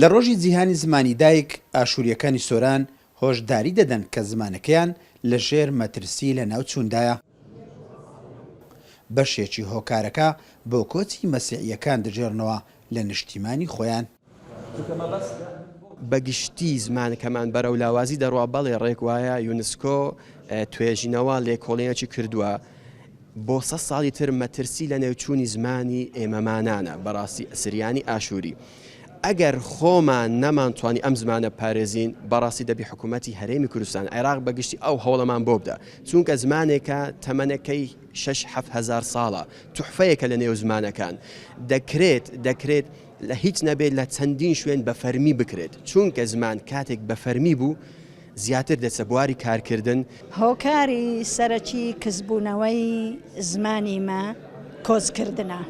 لە ڕۆژی جیهانی زمانی دایک ئاشووریەکانی سۆران هۆشداری دەدەن کە زمانەکەیان لە ژێر مەترسی لە ناو چووندایە. بەشێکی هۆکارەکە بۆ کۆچی مەسیحیەکان دەجێڕنەوە لە نیشتیمانی خۆیان. بەگشتی زمانەکەمان بەرەو لاوازی دەڕوا بەڵێ ڕێک وایە یونسکۆ توێژینەوە لێکۆڵینەکی کردووە بۆ 100 ساڵی تر مەترسی لە نێوچوونی زمانی ئێمەمانانە بەڕاستی ئەسریانی ئاشووری. ئەگەر خۆمان نەمانتوانی ئەم زمانە پارێزین بەڕاستی دەبی حکوومەتی هەرێمی کوردستان عێراق بەگشتی ئەو هەوڵەمان بۆ بدە، چونکە زمانێکە تەمەنەکەی 6-7 هزار ساڵە، توحفەیەکە لە نێو زمانەکان دەکرێت لە هیچ نەبێت لە چەندین شوێن بە فەرمی بکرێت، چونکە زمان کاتێک بە فەرمی بوو زیاتر دەچە بواری کارکردن. هۆکاری سەرەکی کەسبوونەوەی زمانی ما کۆزکردنە.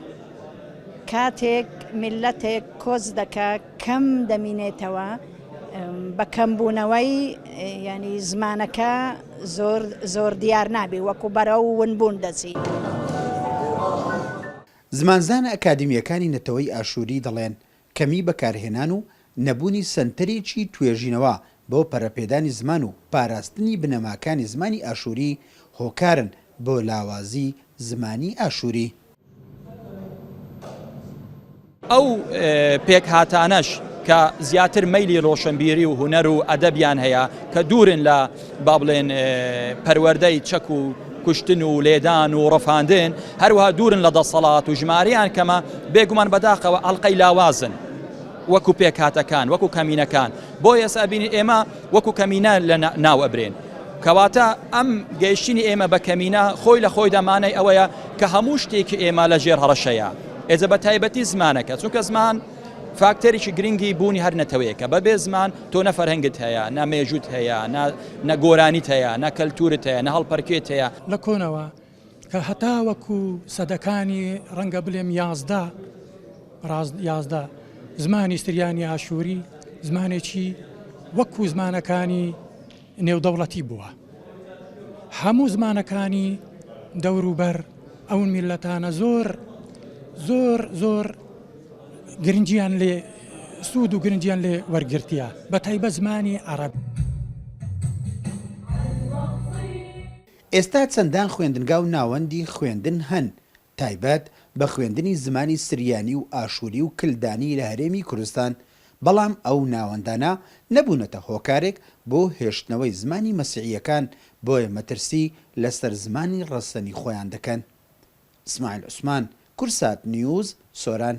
کاتێک میلەتێک کۆز دەکا کەم دەمینێتەوە بە کەمبوونەوەی ینی زمانەکە زۆر دیار نابێ وەکو بەرەو ونبوون دەچی. زمانزانە ئەکادمیەکانی نەتەوەی ئاشووری دەڵێن کەمی بەکارهێنان و نەبوونی سەنتەرێکی توێژینەوە بۆ پەرەپێدانی زمان و پاراستنی بنەماکانی زمانی ئاشووری هۆکارن بۆ لاوازی زمانی ئاشووری. ئەو پێک هاتانەش کە زیاتر مەیلی ڕۆشنبیری و هوەر و ئەدەبیان هەیە کە دوورن لە با بڵێن پەروەردەی چەک و کوشتن و لێدان و ڕەفاندن، هەروەها دوورن لە دەسەڵات و ژمارەیان کەمە بێگومان بەداخەوە ئەڵقەی لاوازن وەکو پێک هاتەکان وەکو کەمینەکان. بۆ ئێستا بینی ئێمە وەکو کەمینە لە ناو ئەبرێن، کەواتە ئەم گەیشتنی ئێمە بە کەمینە خۆی لە خۆی دەمانەی ئەوەیە کە هەموو شتێکی ئێمە لە ژێر هەڕەشەیە. ئێجا بە تایبەتی زمانەکە، چونکە زمان فاکتەرێکی گرنگی بوونی هەر نەتەوەیەکە. بەبێ زمان تۆ نە فەرهەنگت هەیە، نە مێژوت هەیە، نە گۆرانیت هەیە، نە کەلتورت هەیە، نە هەڵپەرکێت هەیە. لە کۆنەوە کە هەتا وەکو سەدەکانی ڕەنگە بڵێم 11 زمانی سریانی ئاشووری زمانێکی وەکو زمانەکانی نێودەوڵەتی بووە. هەموو زمانەکانی دەوروبەر ئەون میلەتانە زۆر گرنگیان لێ سوود و گرنگیان لێ وەرگرتیە، بە تایبەت زمانی عەرەبی. ئێستا چەندان خوێندنگا و ناوەندی خوێندن هەن تایبەت بە خوێندنی زمانی سریانی و ئاشووری و کلدانی لە هەرێمی کوردستان، بەڵام ئەو ناوەندانە نەبوونەتە هۆکارێک بۆ هێشتنەوەی زمانی مەسیحیەکان، بۆیە مەترسی لەسەر زمانی ڕەسەنی خۆیان دەکەن. ئیسماعیل عوسمان، کورسات نیوز، سۆران.